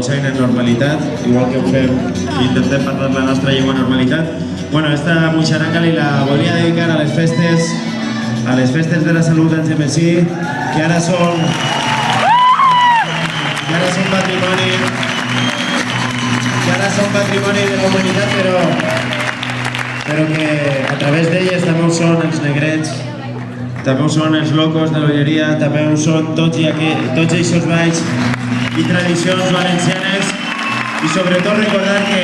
China en normalitat, igual que ho fem i intentem parlar la nostra llengua en normalitat. Bueno, esta muixaranga li la volia dedicar a les festes de la salut en GMC, que ara són patrimoni de la humanitat, però que a través d'elles també ho són els negrets, també ho són els locos de l'olleria, també ho són tots aquests balls i tradicions valencianes, i sobretot recordar que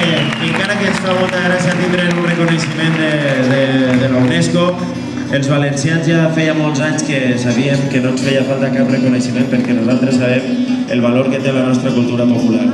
encara que ens fa molta gràcia tindre un reconeixement de la UNESCO, els valencians ja feia molts anys que sabíem que no ens feia falta cap reconeixement perquè nosaltres sabem el valor que té la nostra cultura popular.